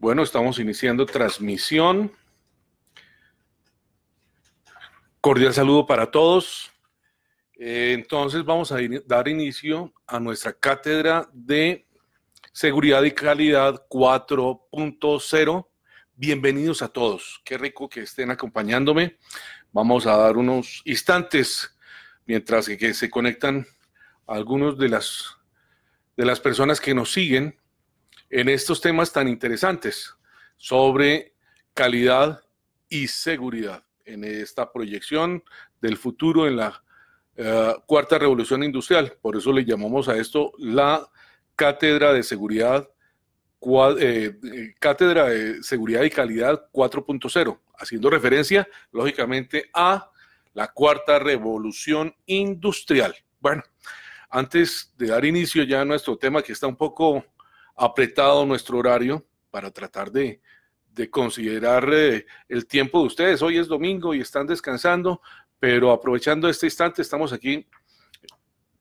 Bueno, estamos iniciando transmisión. Cordial saludo para todos. Entonces vamos a dar inicio a nuestra cátedra de Seguridad y Calidad 4.0. Bienvenidos a todos. Qué rico que estén acompañándome. Vamos a dar unos instantes mientras que se conectan algunos de las personas que nos siguen en estos temas tan interesantes sobre calidad y seguridad en esta proyección del futuro en la cuarta revolución industrial. Por eso le llamamos a esto la Cátedra de Seguridad, Cátedra de Seguridad y Calidad 4.0, haciendo referencia, lógicamente, a la cuarta revolución industrial. Bueno, antes de dar inicio ya a nuestro tema, que está un poco apretado nuestro horario para tratar de considerar el tiempo de ustedes. Hoy es domingo y están descansando, pero aprovechando este instante estamos aquí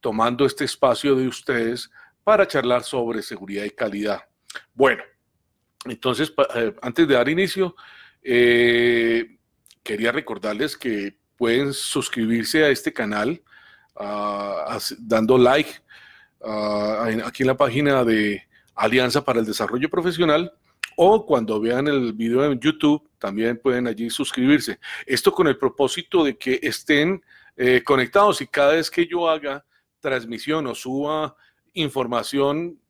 tomando este espacio de ustedes para charlar sobre seguridad y calidad. Bueno, entonces antes de dar inicio, quería recordarles que pueden suscribirse a este canal dando like aquí en la página de Alianza para el Desarrollo Profesional, o cuando vean el video en YouTube también pueden allí suscribirse. Esto con el propósito de que estén conectados y cada vez que yo haga transmisión o suba información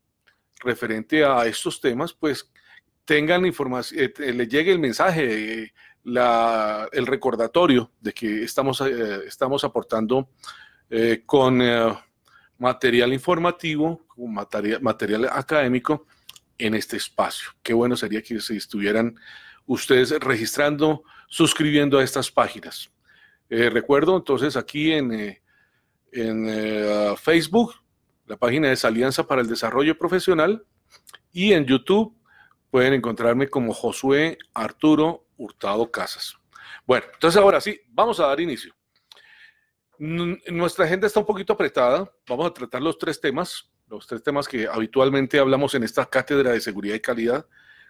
referente a estos temas, pues tengan información, les llegue el mensaje, el recordatorio de que estamos aportando con material informativo, con material académico en este espacio. Qué bueno sería que se estuvieran ustedes registrando, suscribiendo a estas páginas. Recuerdo entonces aquí en Facebook, la página es Alianza para el Desarrollo Profesional, y en YouTube pueden encontrarme como Josué Arturo Hurtado Casas. Bueno, entonces ahora sí, vamos a dar inicio. Nuestra agenda está un poquito apretada. Vamos a tratar los tres temas que habitualmente hablamos en esta cátedra de seguridad y calidad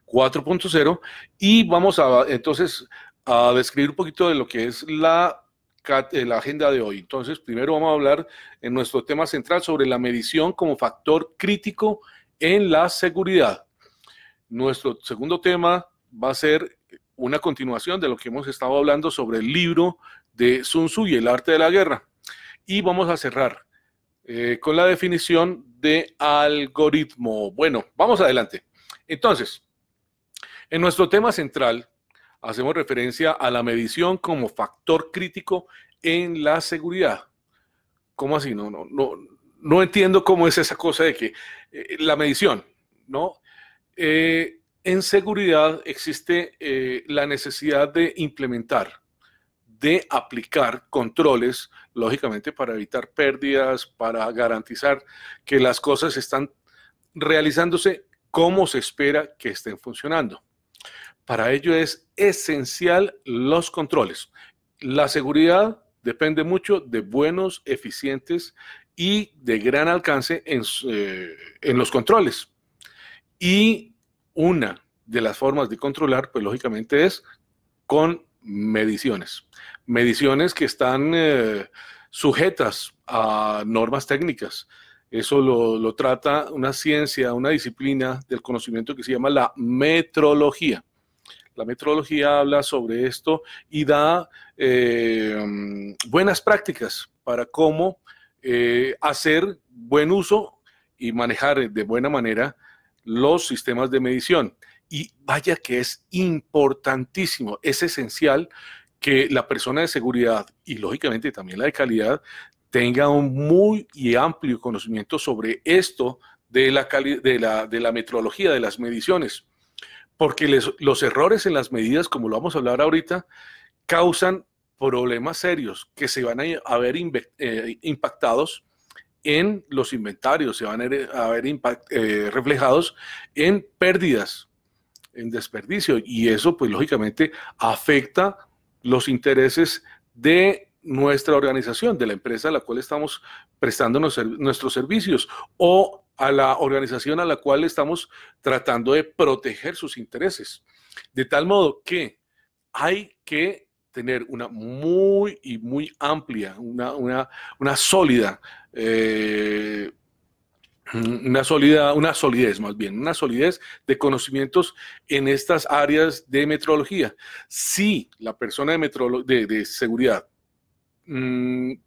4.0, y vamos entonces a describir un poquito de lo que es la agenda de hoy. Entonces, primero vamos a hablar en nuestro tema central sobre la medición como factor crítico en la seguridad. Nuestro segundo tema va a ser una continuación de lo que hemos estado hablando sobre el libro de Sun Tzu y el arte de la guerra. Y vamos a cerrar con la definición de algoritmo. Bueno, vamos adelante. Entonces, en nuestro tema central hacemos referencia a la medición como factor crítico en la seguridad. ¿Cómo así? No entiendo cómo es esa cosa de que la medición, ¿no? En seguridad existe la necesidad de implementar, de aplicar controles, lógicamente para evitar pérdidas, para garantizar que las cosas están realizándose como se espera que estén funcionando. Para ello es esencial los controles. La seguridad depende mucho de buenos, eficientes y de gran alcance en los controles. Y una de las formas de controlar, pues lógicamente es con mediciones. Mediciones que están sujetas a normas técnicas. Eso lo trata una ciencia, una disciplina del conocimiento que se llama la metrología. La metrología habla sobre esto y da buenas prácticas para cómo hacer buen uso y manejar de buena manera los sistemas de medición. Y vaya que es importantísimo, es esencial que la persona de seguridad y lógicamente también la de calidad tenga un muy y amplio conocimiento sobre esto de la metrología, de las mediciones, porque los errores en las medidas, como lo vamos a hablar ahorita, causan problemas serios que se van a ver impactados en los inventarios, se van a ver reflejados en pérdidas, en desperdicio, y eso pues lógicamente afecta los intereses de nuestra organización, de la empresa a la cual estamos prestando nuestros servicios, o a la organización a la cual estamos tratando de proteger sus intereses. De tal modo que hay que tener una muy amplia, una sólida, una solidez más bien, una solidez de conocimientos en estas áreas de metrología. Si la persona de seguridad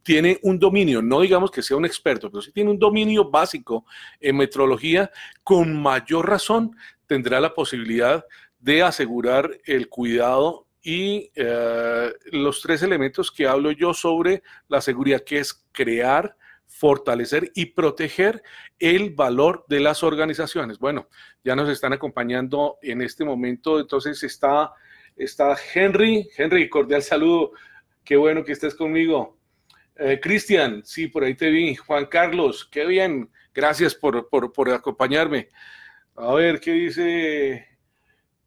tiene un dominio, no digamos que sea un experto, pero si tiene un dominio básico en metrología, con mayor razón tendrá la posibilidad de asegurar el cuidado y los tres elementos que hablo yo sobre la seguridad, que es crear, fortalecer y proteger el valor de las organizaciones. Bueno, ya nos están acompañando en este momento, entonces está Henry, cordial saludo, qué bueno que estés conmigo. Cristian, sí, por ahí te vi. Juan Carlos, qué bien, gracias por acompañarme. A ver, ¿qué dice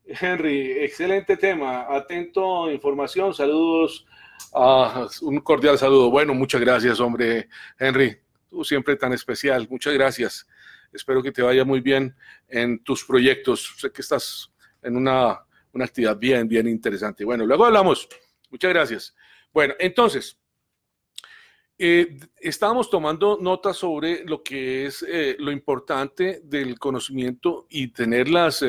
Henry? Excelente tema, atento, información, saludos. Un cordial saludo. Bueno, muchas gracias, hombre, Henry. Tú siempre tan especial. Muchas gracias. Espero que te vaya muy bien en tus proyectos. Sé que estás en una actividad bien interesante. Bueno, luego hablamos. Muchas gracias. Bueno, entonces, estábamos tomando notas sobre lo que es lo importante del conocimiento y tener las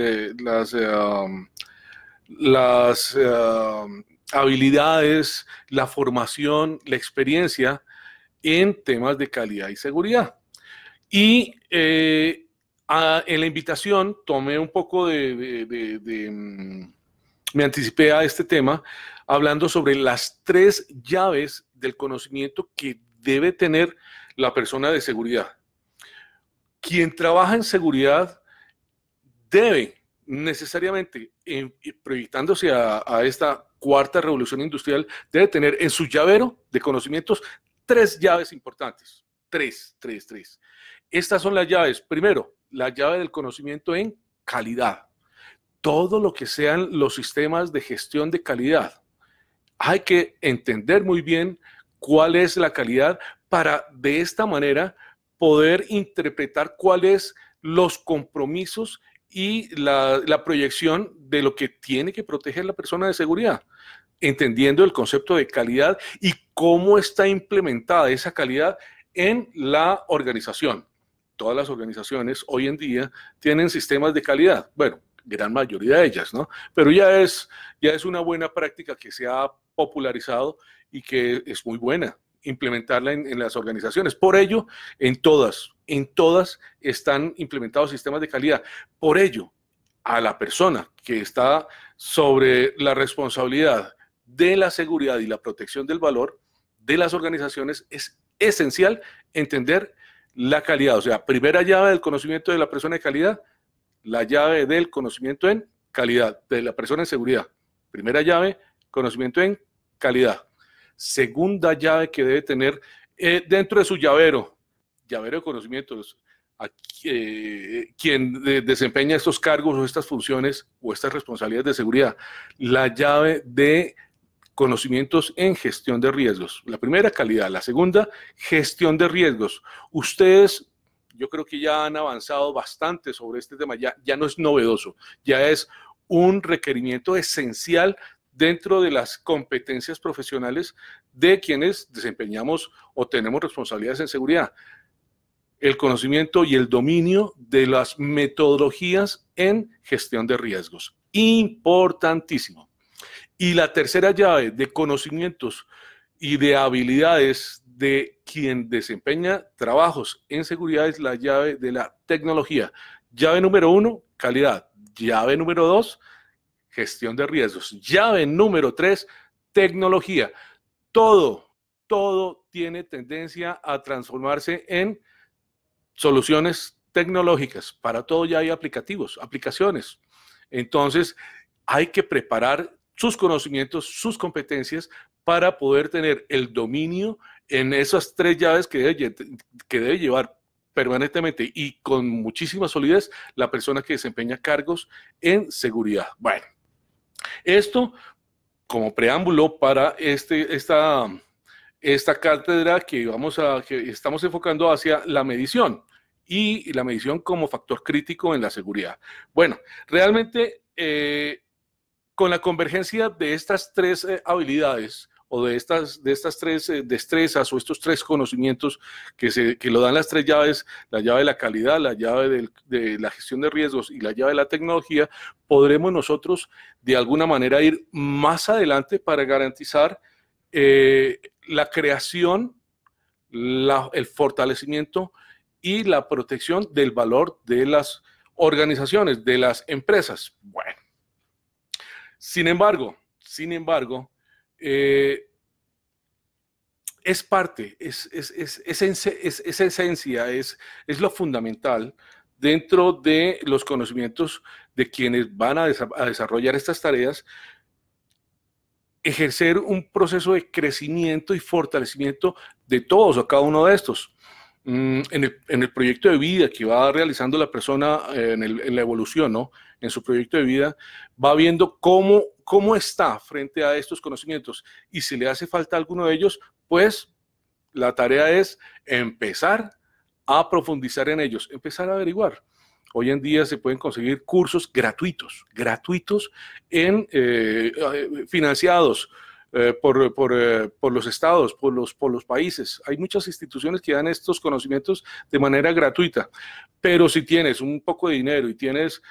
habilidades, la formación, la experiencia en temas de calidad y seguridad. Y en la invitación tomé un poco me anticipé a este tema hablando sobre las 3 llaves del conocimiento que debe tener la persona de seguridad. Quien trabaja en seguridad debe necesariamente, proyectándose a esta cuarta revolución industrial, debe tener en su llavero de conocimientos 3 llaves importantes. 3. Estas son las llaves. Primero, la llave del conocimiento en calidad. Todo lo que sean los sistemas de gestión de calidad. Hay que entender muy bien cuál es la calidad para de esta manera poder interpretar cuáles los compromisos y la proyección de lo que tiene que proteger la persona de seguridad, entendiendo el concepto de calidad y cómo está implementada esa calidad en la organización. Todas las organizaciones hoy en día tienen sistemas de calidad. Bueno, gran mayoría de ellas, ¿no? Pero ya es una buena práctica que se ha popularizado y que es muy buena implementarla en las organizaciones. Por ello, en todas están implementados sistemas de calidad. Por ello, a la persona que está sobre la responsabilidad de la seguridad y la protección del valor de las organizaciones es esencial entender la calidad. O sea, primera llave del conocimiento de la persona de calidad, la llave del conocimiento en calidad, de la persona en seguridad. Primera llave, conocimiento en calidad. Segunda llave que debe tener dentro de su llavero de conocimientos, quien desempeña estos cargos o estas funciones o estas responsabilidades de seguridad, la llave de conocimientos en gestión de riesgos. La primera, calidad. La segunda, gestión de riesgos. Ustedes, yo creo que ya han avanzado bastante sobre este tema, ya no es novedoso, ya es un requerimiento esencial dentro de las competencias profesionales de quienes desempeñamos o tenemos responsabilidades en seguridad. El conocimiento y el dominio de las metodologías en gestión de riesgos. Importantísimo. Y la tercera llave de conocimientos y de habilidades de quien desempeña trabajos en seguridad es la llave de la tecnología. Llave número 1, calidad. Llave número 2, gestión de riesgos. Llave número 3, tecnología. Todo tiene tendencia a transformarse en soluciones tecnológicas. Para todo ya hay aplicaciones. Entonces, hay que preparar sus conocimientos, sus competencias para poder tener el dominio en esas 3 llaves que debe llevar permanentemente y con muchísima solidez la persona que desempeña cargos en seguridad. Bueno, esto como preámbulo para esta cátedra que estamos enfocando hacia la medición y la medición como factor crítico en la seguridad. Bueno, realmente con la convergencia de estas tres habilidades o de estas tres destrezas o estos tres conocimientos que lo dan las tres llaves, la llave de la calidad, la llave de la gestión de riesgos y la llave de la tecnología, podremos nosotros de alguna manera ir más adelante para garantizar la creación, el fortalecimiento y la protección del valor de las organizaciones, de las empresas. Bueno, sin embargo, es parte, es esencia, es lo fundamental dentro de los conocimientos de quienes van a desarrollar estas tareas, ejercer un proceso de crecimiento y fortalecimiento de todos o cada uno de estos. En el proyecto de vida que va realizando la persona en la evolución, ¿no? En su proyecto de vida, va viendo cómo está frente a estos conocimientos y si le hace falta alguno de ellos, pues la tarea es empezar a profundizar en ellos, empezar a averiguar. Hoy en día se pueden conseguir cursos gratuitos financiados por los estados, por los países. Hay muchas instituciones que dan estos conocimientos de manera gratuita, pero si tienes un poco de dinero y tienes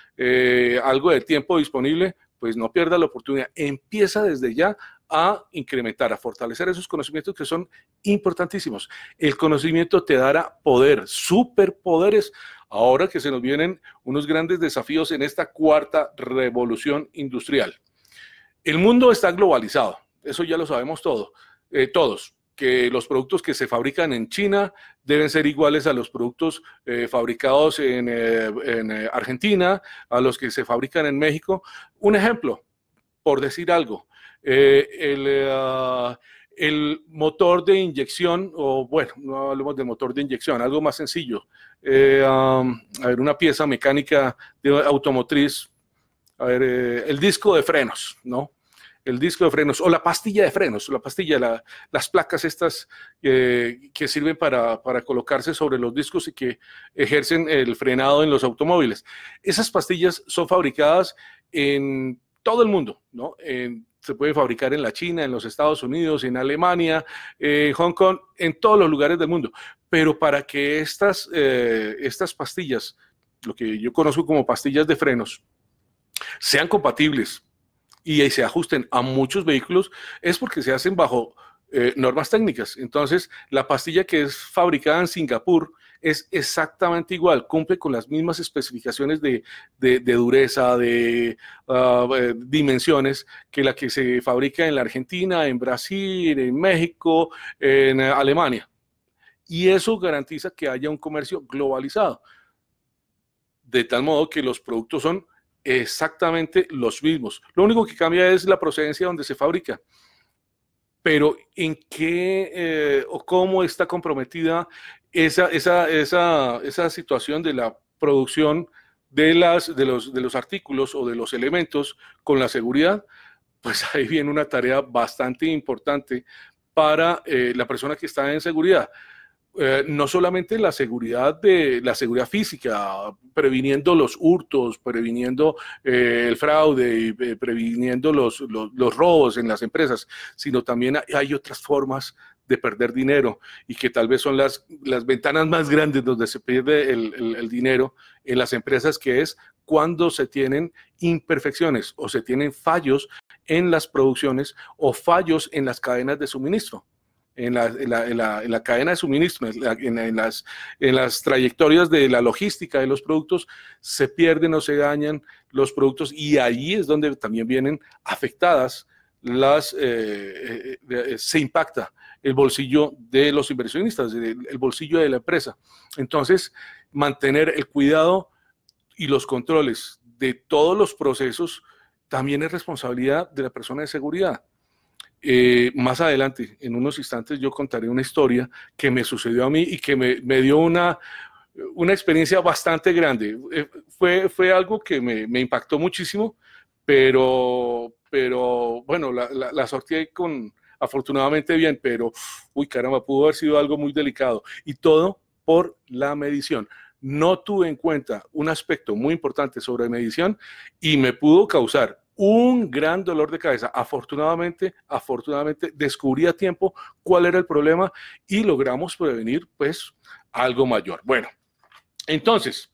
algo de tiempo disponible, pues no pierdas la oportunidad. Empieza desde ya a incrementar, a fortalecer esos conocimientos que son importantísimos. El conocimiento te dará poder, superpoderes, ahora que se nos vienen unos grandes desafíos en esta cuarta revolución industrial. El mundo está globalizado, eso ya lo sabemos todos, que los productos que se fabrican en China deben ser iguales a los productos fabricados en Argentina, a los que se fabrican en México. Un ejemplo, por decir algo, el motor de inyección, o bueno, no hablemos del motor de inyección, algo más sencillo. A ver, una pieza mecánica de automotriz, a ver, el disco de frenos, ¿no? El disco de frenos o la pastilla de frenos, las placas estas que sirven para colocarse sobre los discos y que ejercen el frenado en los automóviles. Esas pastillas son fabricadas en todo el mundo, ¿no? Se puede fabricar en la China, en los Estados Unidos, en Alemania, Hong Kong, en todos los lugares del mundo. Pero para que estas pastillas, lo que yo conozco como pastillas de frenos, sean compatibles y se ajusten a muchos vehículos, es porque se hacen bajo normas técnicas. Entonces, la pastilla que es fabricada en Singapur es exactamente igual, cumple con las mismas especificaciones de dureza, de dimensiones, que la que se fabrica en la Argentina, en Brasil, en México, en Alemania. Y eso garantiza que haya un comercio globalizado, de tal modo que los productos son exactamente los mismos. Lo único que cambia es la procedencia donde se fabrica. Pero en qué o cómo está comprometida esa situación de la producción de los artículos o de los elementos con la seguridad, pues ahí viene una tarea bastante importante para la persona que está en seguridad. No solamente la seguridad física, previniendo los hurtos, previniendo el fraude y previniendo los robos en las empresas, sino también hay otras formas de perder dinero y que tal vez son las ventanas más grandes donde se pierde el dinero en las empresas, que es cuando se tienen imperfecciones o se tienen fallos en las producciones o fallos en las cadenas de suministro. En la cadena de suministro, en las trayectorias de la logística de los productos, se pierden o se dañan los productos, y allí es donde también vienen afectadas se impacta el bolsillo de los inversionistas, el bolsillo de la empresa. Entonces, mantener el cuidado y los controles de todos los procesos también es responsabilidad de la persona de seguridad. Más adelante, en unos instantes, yo contaré una historia que me sucedió a mí y que me dio una experiencia bastante grande. Fue algo que me impactó muchísimo, pero bueno, la sorteé afortunadamente bien, pero uy, caramba, pudo haber sido algo muy delicado, y todo por la medición. no tuve en cuenta un aspecto muy importante sobre medición y me pudo causar un gran dolor de cabeza. Afortunadamente descubrí a tiempo cuál era el problema y logramos prevenir pues algo mayor. Bueno, entonces,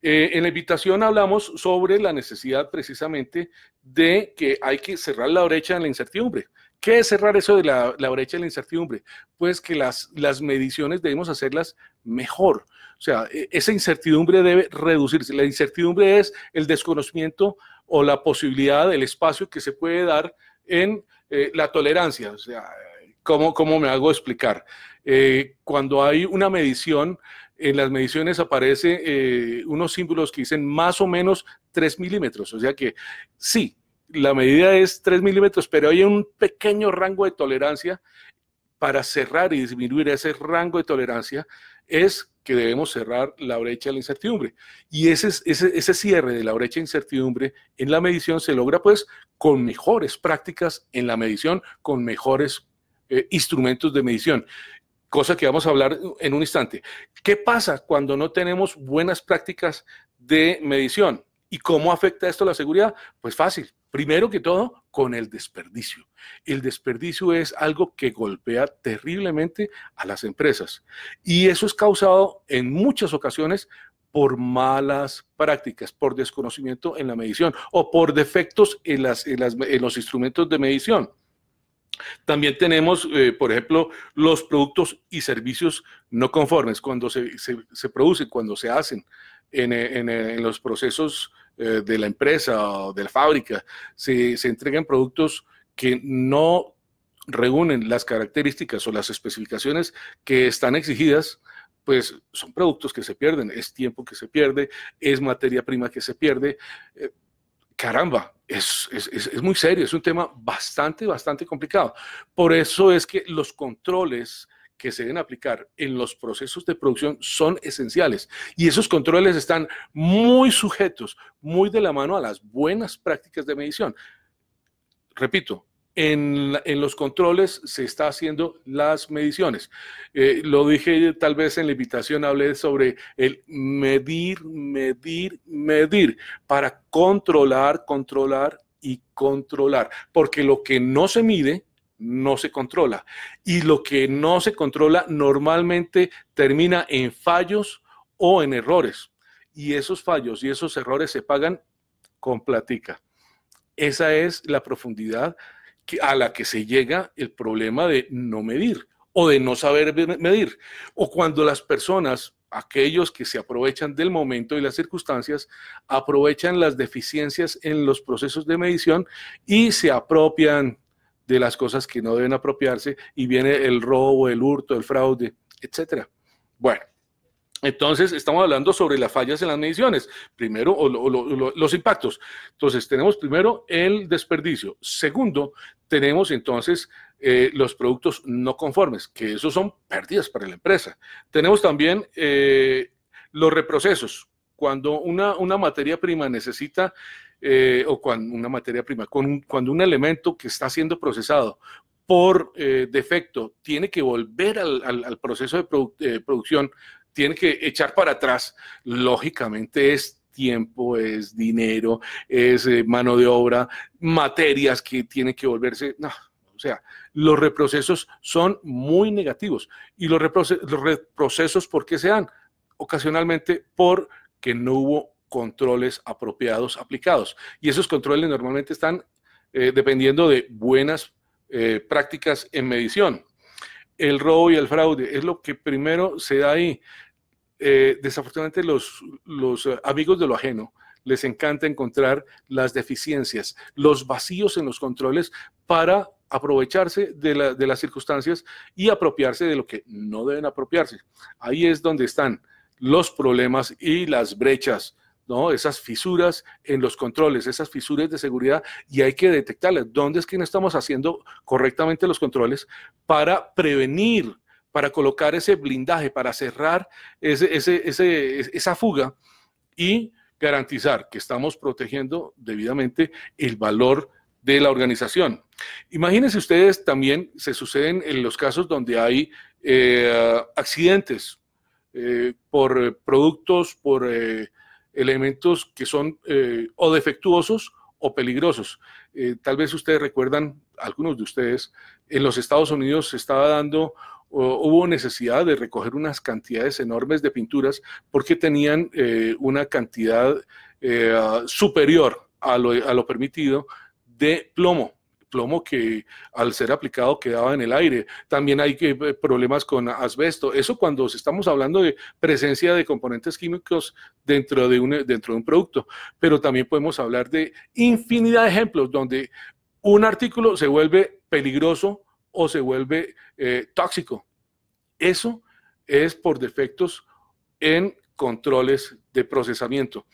en la invitación hablamos sobre la necesidad precisamente de que hay que cerrar la brecha en la incertidumbre. ¿Qué es cerrar eso de la brecha de la incertidumbre? Pues que las mediciones debemos hacerlas mejor. O sea, esa incertidumbre debe reducirse. La incertidumbre es el desconocimiento o la posibilidad del espacio que se puede dar en la tolerancia. O sea, ¿cómo me hago explicar? Cuando hay una medición, en las mediciones aparece unos símbolos que dicen más o menos 3 milímetros. O sea que sí, la medida es 3 milímetros, pero hay un pequeño rango de tolerancia. Para cerrar y disminuir ese rango de tolerancia es que debemos cerrar la brecha de la incertidumbre. Y ese cierre de la brecha de incertidumbre en la medición se logra pues con mejores prácticas en la medición, con mejores instrumentos de medición, cosa que vamos a hablar en un instante. ¿Qué pasa cuando no tenemos buenas prácticas de medición? ¿Y cómo afecta esto a la seguridad? Pues fácil. Primero que todo, con el desperdicio. El desperdicio es algo que golpea terriblemente a las empresas. Y eso es causado en muchas ocasiones por malas prácticas, por desconocimiento en la medición o por defectos en los instrumentos de medición. También tenemos, por ejemplo, los productos y servicios no conformes, cuando se producen, cuando se hacen en los procesos de la empresa o de la fábrica, se entregan productos que no reúnen las características o las especificaciones que están exigidas, pues son productos que se pierden, es tiempo que se pierde, es materia prima que se pierde. Caramba, es muy serio, es un tema bastante complicado. Por eso es que los controles que se deben aplicar en los procesos de producción son esenciales. Y esos controles están muy sujetos, muy de la mano a las buenas prácticas de medición. Repito, en los controles se está haciendo las mediciones. Lo dije tal vez en la invitación, hablé sobre el medir para controlar y controlar. Porque lo que no se mide no se controla. Y lo que no se controla normalmente termina en fallos o en errores. Y esos fallos y esos errores se pagan con platica. Esa es la profundidad a la que se llega el problema de no medir o de no saber medir. O cuando las personas, aquellos que se aprovechan del momento y las circunstancias, aprovechan las deficiencias en los procesos de medición y se apropian de las cosas que no deben apropiarse y viene el robo, el hurto, el fraude, etcétera. Bueno, entonces estamos hablando sobre las fallas en las mediciones. Primero, los impactos. Entonces, tenemos primero el desperdicio. Segundo, tenemos entonces los productos no conformes, que esos son pérdidas para la empresa. Tenemos también los reprocesos. Cuando una materia prima necesita cuando un elemento que está siendo procesado por defecto tiene que volver al proceso de producción, tiene que echar para atrás, lógicamente es tiempo, es dinero, es mano de obra, materias que tienen que volverse, no, o sea, los reprocesos son muy negativos. Y los reprocesos, ¿por qué se dan? Ocasionalmente porque no hubo controles apropiados aplicados. Y esos controles normalmente están dependiendo de buenas prácticas en medición. El robo y el fraude es lo que primero se da ahí. Desafortunadamente los amigos de lo ajeno les encanta encontrar las deficiencias, los vacíos en los controles para aprovecharse de las circunstancias y apropiarse de lo que no deben apropiarse. Ahí es donde están los problemas y las brechas, ¿no? Esas fisuras en los controles, esas fisuras de seguridad, y hay que detectarlas. ¿Dónde es que no estamos haciendo correctamente los controles para prevenir, para colocar ese blindaje, para cerrar esa fuga y garantizar que estamos protegiendo debidamente el valor de la organización? Imagínense ustedes, también se suceden en los casos donde hay accidentes por productos, por elementos que son o defectuosos o peligrosos. Tal vez ustedes recuerdan, algunos de ustedes, en los Estados Unidos se estaba dando, hubo necesidad de recoger unas cantidades enormes de pinturas porque tenían una cantidad superior a lo permitido de plomo que al ser aplicado quedaba en el aire. También hay problemas con asbesto. Eso cuando estamos hablando de presencia de componentes químicos dentro de un producto. Pero también podemos hablar de infinidad de ejemplos donde un artículo se vuelve peligroso o se vuelve tóxico. Eso es por defectos en controles de procesamiento.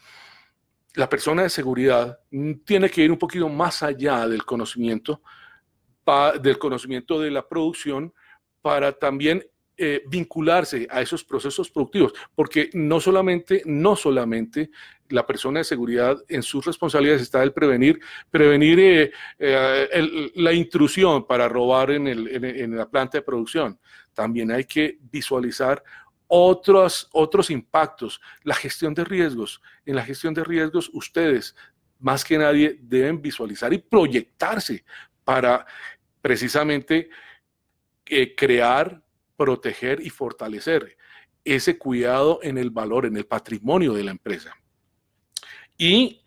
La persona de seguridad tiene que ir un poquito más allá del conocimiento de la producción para también vincularse a esos procesos productivos, porque no solamente la persona de seguridad en sus responsabilidades está el prevenir la intrusión para robar en la planta de producción. También hay que visualizar otros impactos, la gestión de riesgos. En la gestión de riesgos, ustedes, más que nadie, deben visualizar y proyectarse para precisamente crear, proteger y fortalecer ese cuidado en el valor, en el patrimonio de la empresa. Y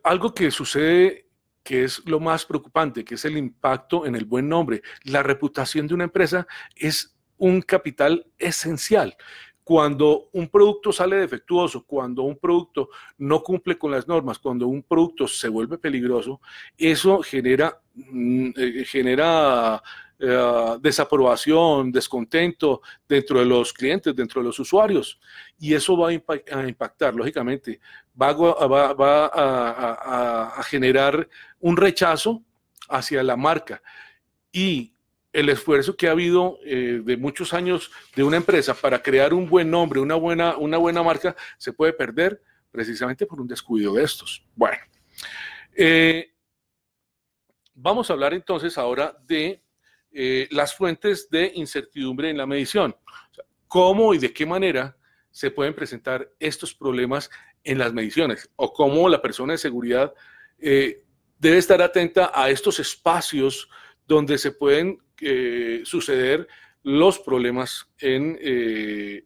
algo que sucede que es lo más preocupante, que es el impacto en el buen nombre. La reputación de una empresa es un capital esencial. Cuando un producto sale defectuoso, cuando un producto no cumple con las normas, cuando un producto se vuelve peligroso, eso genera desaprobación, descontento dentro de los clientes, dentro de los usuarios. Y eso va a impactar, lógicamente, va a generar un rechazo hacia la marca. Y el esfuerzo que ha habido de muchos años de una empresa para crear un buen nombre, una buena marca, se puede perder precisamente por un descuido de estos. Bueno, vamos a hablar entonces ahora de las fuentes de incertidumbre en la medición. O sea, ¿cómo y de qué manera se pueden presentar estos problemas en las mediciones? O cómo la persona de seguridad debe estar atenta a estos espacios donde se pueden suceder los problemas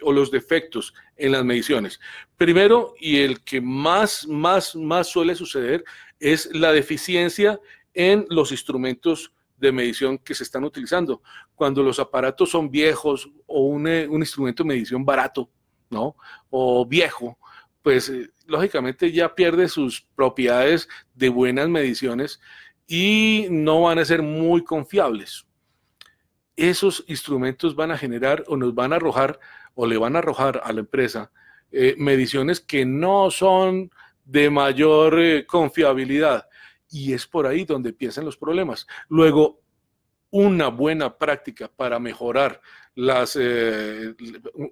o los defectos en las mediciones. Primero, y el que más suele suceder, es la deficiencia en los instrumentos de medición que se están utilizando. Cuando los aparatos son viejos o un instrumento de medición barato, ¿no? O viejo, pues lógicamente ya pierde sus propiedades de buenas mediciones y no van a ser muy confiables. Esos instrumentos van a generar o nos van a arrojar o le van a arrojar a la empresa mediciones que no son de mayor confiabilidad. Y es por ahí donde empiezan los problemas. Luego, una buena práctica para mejorar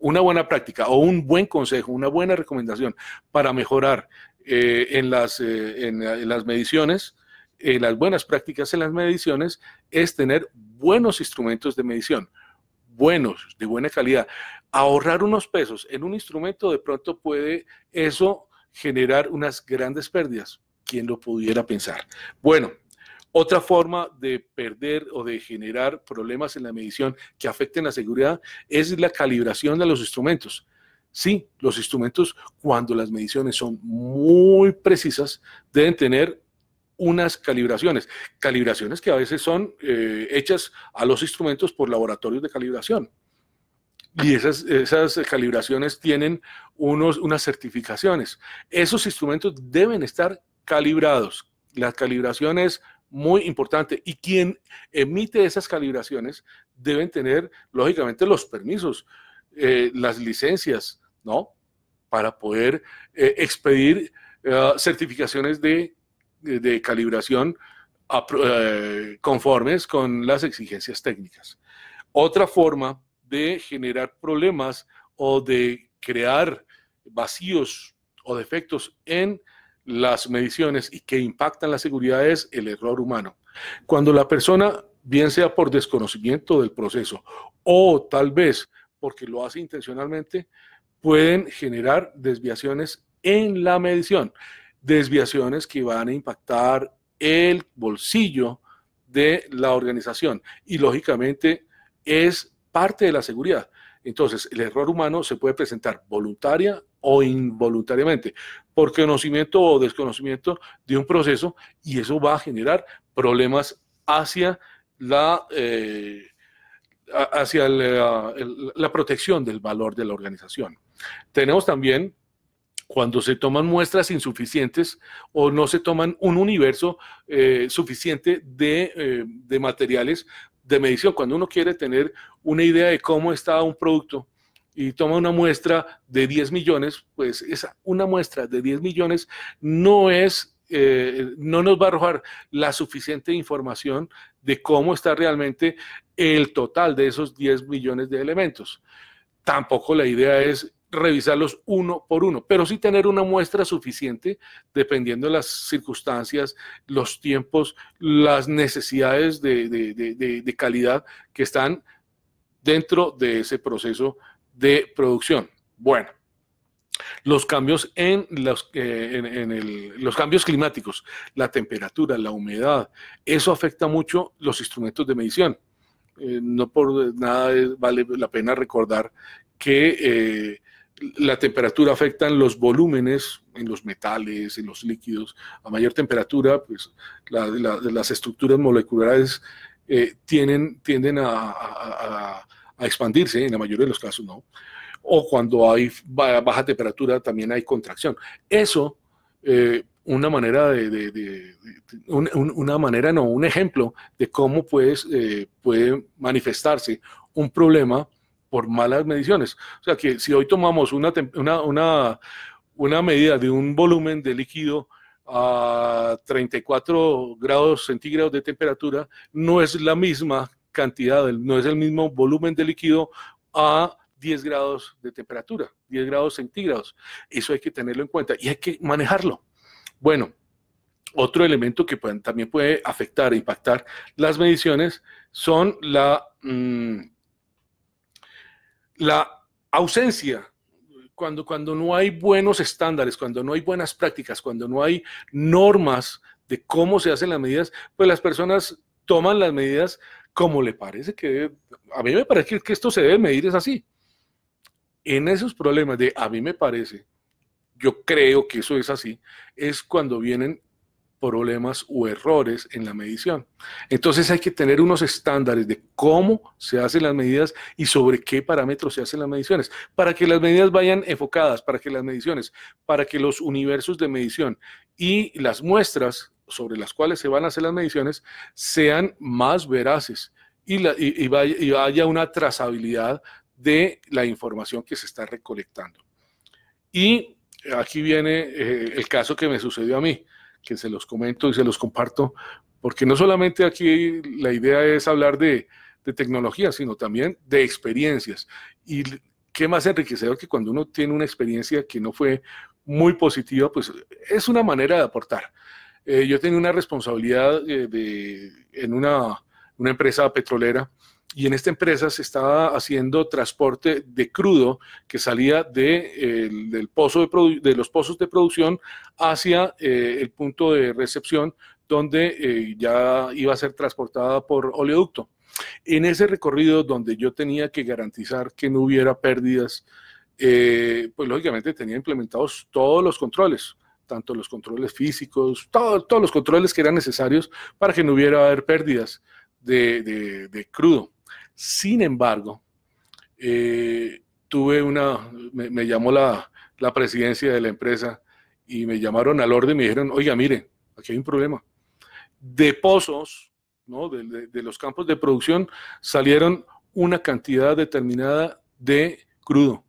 una buena práctica o un buen consejo, una buena recomendación para mejorar en las mediciones, las buenas prácticas en las mediciones, es tener buenos instrumentos de medición, buenos, de buena calidad. Ahorrar unos pesos en un instrumento de pronto puede eso generar unas grandes pérdidas. ¿Quién lo pudiera pensar? Bueno, otra forma de perder o de generar problemas en la medición que afecten la seguridad es la calibración de los instrumentos. Sí, los instrumentos, cuando las mediciones son muy precisas, deben tener unas calibraciones que a veces son hechas a los instrumentos por laboratorios de calibración. Y esas calibraciones tienen unas certificaciones. Esos instrumentos deben estar calibrados. La calibración es muy importante y quien emite esas calibraciones deben tener, lógicamente, los permisos, las licencias, ¿no? Para poder expedir certificaciones de calibración conformes con las exigencias técnicas. Otra forma de generar problemas o de crear vacíos o defectos en las mediciones y que impactan la seguridad es el error humano. Cuando la persona, bien sea por desconocimiento del proceso o tal vez porque lo hace intencionalmente, pueden generar desviaciones en la medición, desviaciones que van a impactar el bolsillo de la organización y lógicamente es parte de la seguridad. Entonces, el error humano se puede presentar voluntaria o involuntariamente, por conocimiento o desconocimiento de un proceso, y eso va a generar problemas hacia la protección del valor de la organización. Tenemos también cuando se toman muestras insuficientes o no se toman un universo suficiente de materiales de medición. Cuando uno quiere tener una idea de cómo está un producto y toma una muestra de 10 millones, pues una muestra de 10 millones no nos va a arrojar la suficiente información de cómo está realmente el total de esos 10 millones de elementos. Tampoco la idea es revisarlos uno por uno, pero sí tener una muestra suficiente dependiendo de las circunstancias, los tiempos, las necesidades de calidad que están dentro de ese proceso de producción. Bueno, los cambios los cambios climáticos, la temperatura, la humedad, eso afecta mucho los instrumentos de medición. No por nada vale la pena recordar que la temperatura afecta en los volúmenes, en los metales, en los líquidos. A mayor temperatura, pues las estructuras moleculares tienden a expandirse, en la mayoría de los casos no. O cuando hay baja temperatura también hay contracción. Eso, un ejemplo de cómo puede manifestarse un problema por malas mediciones. O sea que si hoy tomamos una medida de un volumen de líquido a 34 grados centígrados de temperatura, no es la misma cantidad, no es el mismo volumen de líquido a 10 grados de temperatura, 10 grados centígrados. Eso hay que tenerlo en cuenta y hay que manejarlo. Bueno, otro elemento que también puede afectar e impactar las mediciones son la ausencia. Cuando no hay buenos estándares, cuando no hay buenas prácticas, cuando no hay normas de cómo se hacen las medidas, pues las personas toman las medidas como le parece que a mí me parece que esto se debe medir, es así. En esos problemas de a mí me parece, yo creo que eso es así, es cuando vienen problemas o errores en la medición. Entonces hay que tener unos estándares de cómo se hacen las medidas y sobre qué parámetros se hacen las mediciones, para que las medidas vayan enfocadas, para que las mediciones, para que los universos de medición y las muestras sobre las cuales se van a hacer las mediciones sean más veraces y haya una trazabilidad de la información que se está recolectando. Y aquí viene el caso que me sucedió a mí, que se los comento y se los comparto, porque no solamente aquí la idea es hablar de tecnología, sino también de experiencias. Y qué más enriquecedor que cuando uno tiene una experiencia que no fue muy positiva, pues es una manera de aportar. Yo tenía una responsabilidad en una empresa petrolera, y en esta empresa se estaba haciendo transporte de crudo que salía de los pozos de producción hacia el punto de recepción donde ya iba a ser transportada por oleoducto. En ese recorrido donde yo tenía que garantizar que no hubiera pérdidas, pues lógicamente tenía implementados todos los controles, tanto los controles físicos, todos los controles que eran necesarios para que no hubiera pérdidas de crudo. Sin embargo, me llamó la presidencia de la empresa y me llamaron al orden y me dijeron, oiga, mire, aquí hay un problema. De pozos, ¿no? de los campos de producción salieron una cantidad determinada de crudo.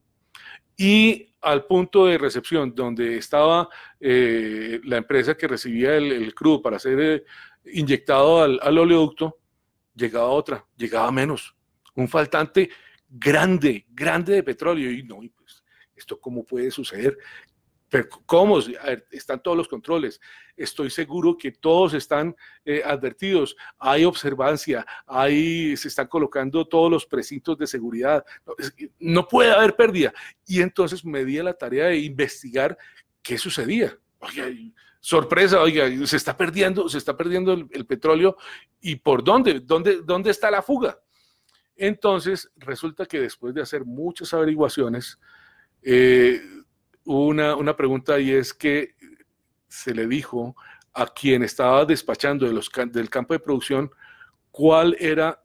Y al punto de recepción, donde estaba la empresa que recibía el crudo para ser inyectado al oleoducto, llegaba otra, llegaba menos. Un faltante grande de petróleo. Y no, pues, ¿esto cómo puede suceder? Pero ¿cómo? A ver, están todos los controles. Estoy seguro que todos están advertidos. Hay observancia, se están colocando todos los precintos de seguridad. No puede haber pérdida. Y entonces me di a la tarea de investigar qué sucedía. Oiga, sorpresa, oiga, se está perdiendo el petróleo. ¿Y por dónde? ¿Dónde está la fuga? Entonces, resulta que después de hacer muchas averiguaciones, una pregunta, y es que se le dijo a quien estaba despachando del campo de producción cuál era,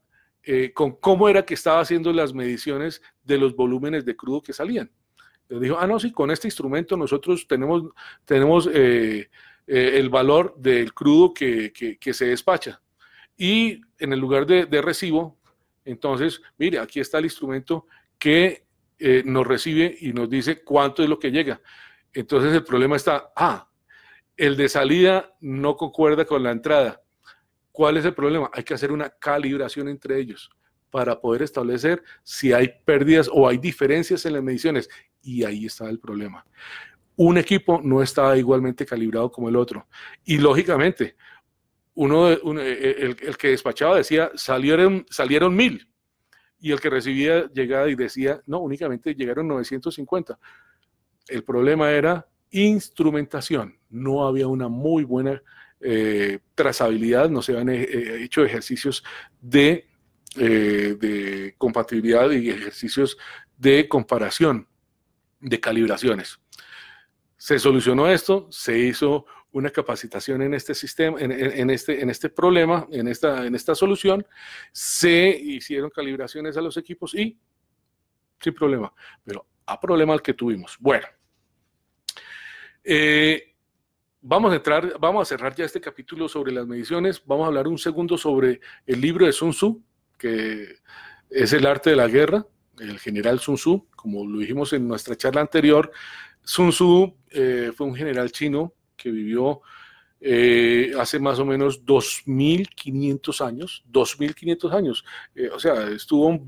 cómo era que estaba haciendo las mediciones de los volúmenes de crudo que salían. Le dijo, no, sí, con este instrumento nosotros tenemos el valor del crudo que se despacha. Y en el lugar de recibo, entonces, mire, aquí está el instrumento que nos recibe y nos dice cuánto es lo que llega. Entonces el problema está, el de salida no concuerda con la entrada. ¿Cuál es el problema? Hay que hacer una calibración entre ellos para poder establecer si hay pérdidas o hay diferencias en las mediciones. Y ahí está el problema. Un equipo no está igualmente calibrado como el otro. Y lógicamente, el que despachaba decía, salieron 1000. Y el que recibía llegada y decía, no, únicamente llegaron 950. El problema era instrumentación. No había una muy buena trazabilidad, no se habían hecho ejercicios de compatibilidad y ejercicios de comparación de calibraciones. Se solucionó esto, se hizo una capacitación en este sistema, en este problema, en esta solución, se hicieron calibraciones a los equipos y sin problema, pero a problema el que tuvimos. Bueno, vamos a cerrar ya este capítulo sobre las mediciones. Vamos a hablar un segundo sobre el libro de Sun Tzu, que es El arte de la guerra, el general Sun Tzu, como lo dijimos en nuestra charla anterior. Sun Tzu fue un general chino que vivió hace más o menos 2500 años, o sea, estuvo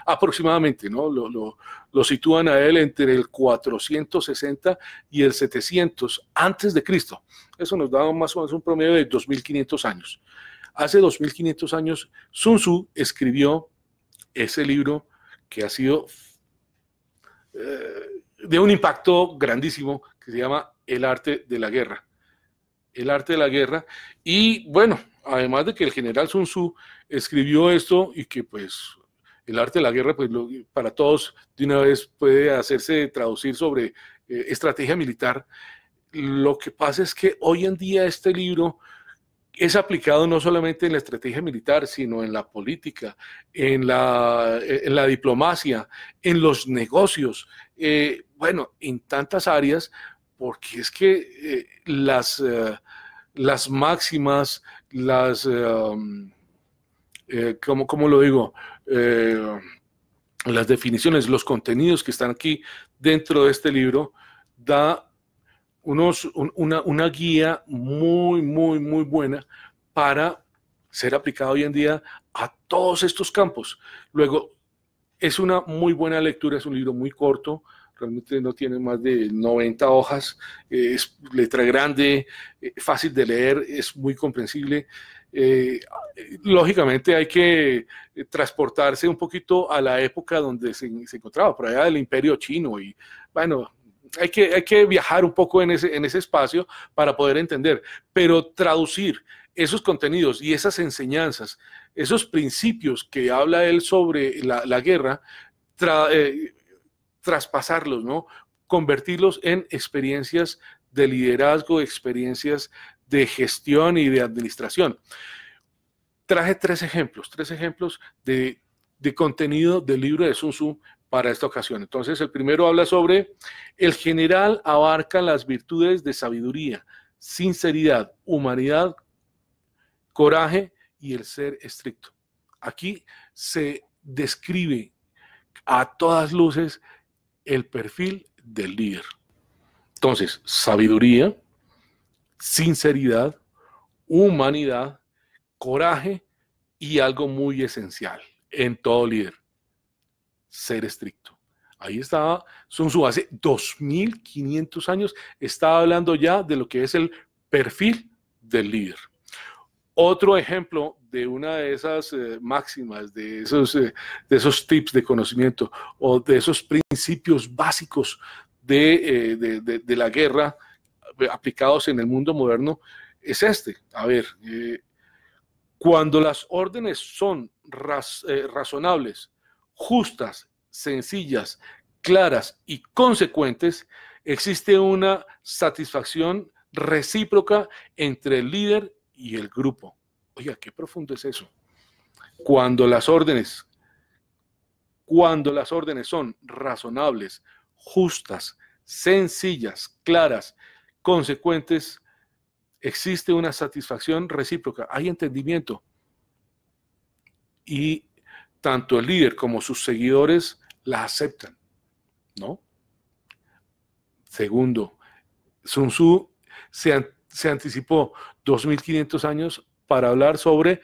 aproximadamente, ¿no? Lo sitúan a él entre el 460 y el 700 antes de Cristo. Eso nos da más o menos un promedio de 2500 años. Hace 2500 años, Sun Tzu escribió ese libro que ha sido de un impacto grandísimo, que se llama El arte de la guerra. El arte de la guerra. Y bueno, además de que el general Sun Tzu escribió esto y que pues el arte de la guerra, pues para todos de una vez puede hacerse traducir sobre estrategia militar. Lo que pasa es que hoy en día este libro es aplicado no solamente en la estrategia militar, sino en la política, en la diplomacia, en los negocios, bueno, en tantas áreas, porque es que las máximas, ¿cómo lo digo? Las definiciones, los contenidos que están aquí dentro de este libro, da una guía muy, muy, muy buena para ser aplicada hoy en día a todos estos campos. Luego, es una muy buena lectura, es un libro muy corto, realmente no tiene más de 90 hojas, es letra grande, fácil de leer, es muy comprensible. Lógicamente hay que transportarse un poquito a la época donde se encontraba, por allá del Imperio Chino, y bueno, hay que viajar un poco en ese espacio para poder entender, pero traducir esos contenidos y esas enseñanzas, esos principios que habla él sobre la guerra, traspasarlos, ¿no? Convertirlos en experiencias de liderazgo, experiencias de gestión y de administración. Traje tres ejemplos de contenido del libro de Sun Tzu para esta ocasión. Entonces, el primero habla sobre el general abarca las virtudes de sabiduría, sinceridad, humanidad, coraje y el ser estricto. Aquí se describe a todas luces el perfil del líder. Entonces, sabiduría, sinceridad, humanidad, coraje y algo muy esencial en todo líder, ser estricto. Ahí estaba Sun Tzu hace 2500 años, estaba hablando ya de lo que es el perfil del líder. Otro ejemplo de una de esas máximas, de esos tips de conocimiento o de esos principios básicos de la guerra aplicados en el mundo moderno es este. A ver, cuando las órdenes son razonables, justas, sencillas, claras y consecuentes, existe una satisfacción recíproca entre el líder y el grupo. Oiga, qué profundo es eso. Cuando las órdenes son razonables, justas, sencillas, claras, consecuentes, existe una satisfacción recíproca, hay entendimiento. Y tanto el líder como sus seguidores la aceptan, ¿no? Segundo, Sun Tzu se anticipó 2500 años para hablar sobre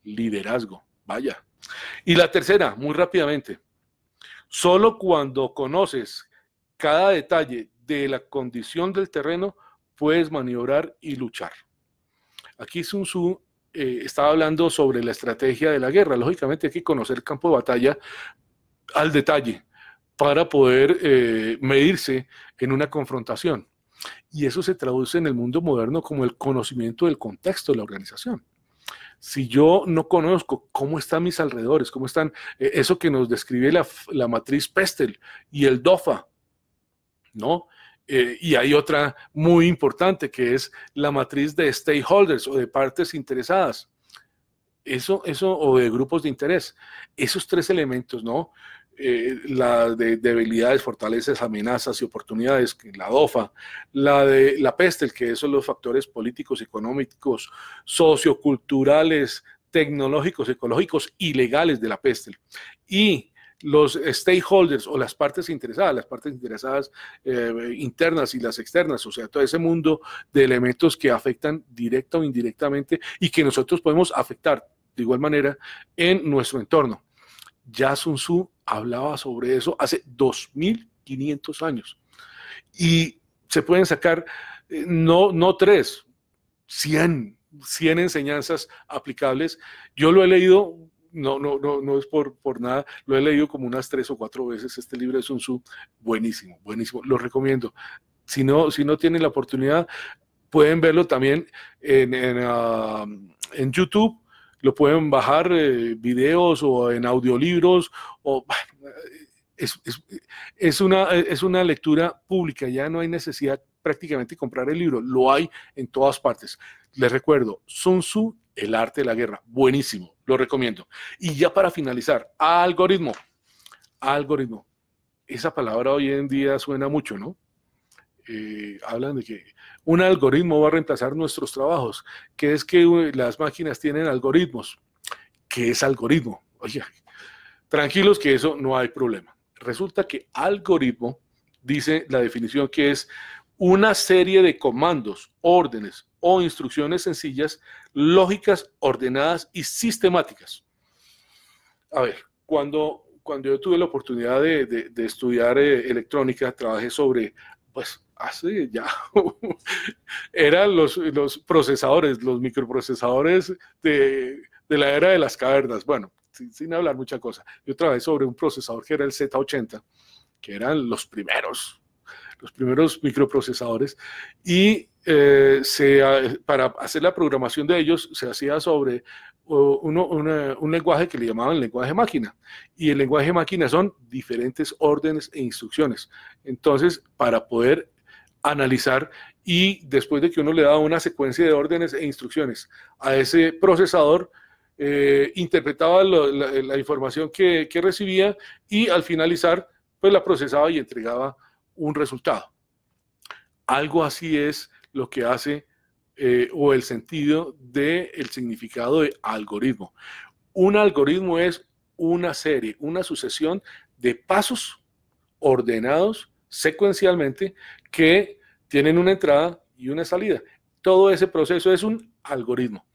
liderazgo. Vaya. Y la tercera, muy rápidamente, solo cuando conoces cada detalle de la condición del terreno, puedes maniobrar y luchar. Aquí Sun Tzu estaba hablando sobre la estrategia de la guerra. Lógicamente hay que conocer el campo de batalla al detalle para poder medirse en una confrontación. Y eso se traduce en el mundo moderno como el conocimiento del contexto de la organización. Si yo no conozco cómo están mis alrededores, cómo están, eso que nos describe la matriz Pestel y el DOFA, ¿no? Y hay otra muy importante que es la matriz de stakeholders o de partes interesadas. Eso o de grupos de interés. Esos tres elementos, ¿no? La de debilidades, fortalezas, amenazas y oportunidades, la DOFA, la de la PESTEL, que son los factores políticos, económicos, socioculturales, tecnológicos, ecológicos y legales de la PESTEL. Y los stakeholders o las partes interesadas internas y las externas, o sea, todo ese mundo de elementos que afectan directa o indirectamente y que nosotros podemos afectar de igual manera en nuestro entorno. Ya Sun Tzu hablaba sobre eso hace 2500 años. Y se pueden sacar no 3, 100 enseñanzas aplicables. Yo lo he leído, no es por nada, lo he leído como unas 3 o 4 veces este libro de Sun Tzu. Buenísimo, buenísimo, lo recomiendo. Si no tienen la oportunidad, pueden verlo también en YouTube. Lo pueden bajar videos o en audiolibros, o es una lectura pública, ya no hay necesidad prácticamente de comprar el libro, lo hay en todas partes. Les recuerdo, Sun Tzu, El arte de la guerra, buenísimo, lo recomiendo. Y ya para finalizar, algoritmo, esa palabra hoy en día suena mucho, ¿no? Hablan de que un algoritmo va a reemplazar nuestros trabajos, que es que las máquinas tienen algoritmos. ¿Qué es algoritmo? Oye, tranquilos que eso no hay problema. Resulta que algoritmo dice la definición que es una serie de comandos, órdenes o instrucciones sencillas, lógicas, ordenadas y sistemáticas. A ver, cuando yo tuve la oportunidad de estudiar electrónica, trabajé sobre, pues, hace ya, eran los procesadores, los microprocesadores de la era de las cavernas. Bueno, sin hablar mucha cosa. Yo trabajé sobre un procesador que era el Z80, que eran los primeros microprocesadores, y para hacer la programación de ellos se hacía sobre un lenguaje que le llamaban lenguaje máquina, y el lenguaje máquina son diferentes órdenes e instrucciones. Entonces, para poder analizar, y después de que uno le da una secuencia de órdenes e instrucciones a ese procesador, interpretaba la información que recibía, y al finalizar pues la procesaba y entregaba un resultado. Algo así es lo que hace o el sentido del significado de algoritmo. Un algoritmo es una serie, una sucesión de pasos ordenados secuencialmente que tienen una entrada y una salida. Todo ese proceso es un algoritmo.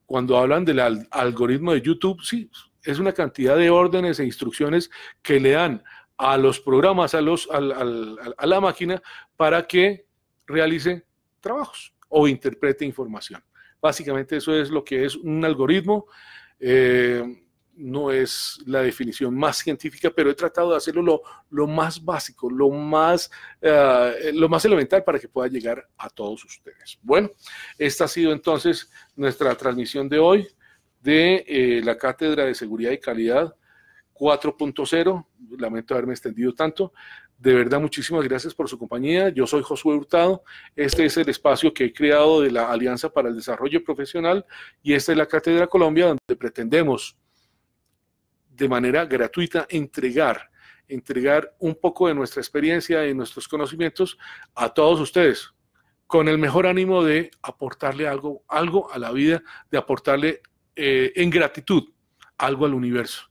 Cuando hablan del algoritmo de YouTube, sí, es una cantidad de órdenes e instrucciones que le dan a los programas, a la máquina para que realice trabajos o interprete información. Básicamente eso es lo que es un algoritmo. No es la definición más científica, pero he tratado de hacerlo lo más básico, lo más elemental para que pueda llegar a todos ustedes. Bueno, esta ha sido entonces nuestra transmisión de hoy de la Cátedra de Seguridad y Calidad 4.0. Lamento haberme extendido tanto. De verdad, muchísimas gracias por su compañía. Yo soy Josué Hurtado. Este es el espacio que he creado de la Alianza para el Desarrollo Profesional y esta es la Cátedra Colombia, donde pretendemos de manera gratuita entregar un poco de nuestra experiencia y nuestros conocimientos a todos ustedes, con el mejor ánimo de aportarle algo a la vida, de aportarle en gratitud algo al universo.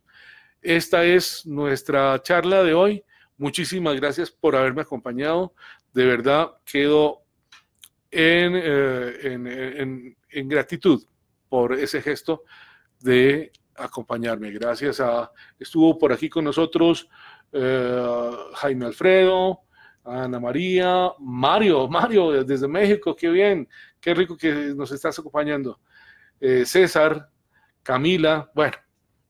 Esta es nuestra charla de hoy. Muchísimas gracias por haberme acompañado. De verdad, quedo en gratitud por ese gesto de acompañarme. Gracias estuvo por aquí con nosotros Jaime Alfredo, Ana María, Mario desde México, qué bien, qué rico que nos estás acompañando. César, Camila, bueno,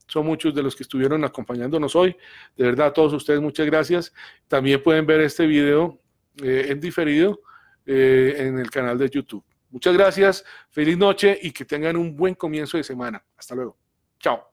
son muchos de los que estuvieron acompañándonos hoy. De verdad, a todos ustedes, muchas gracias. También pueden ver este video en diferido en el canal de YouTube. Muchas gracias, feliz noche y que tengan un buen comienzo de semana. Hasta luego. Chao.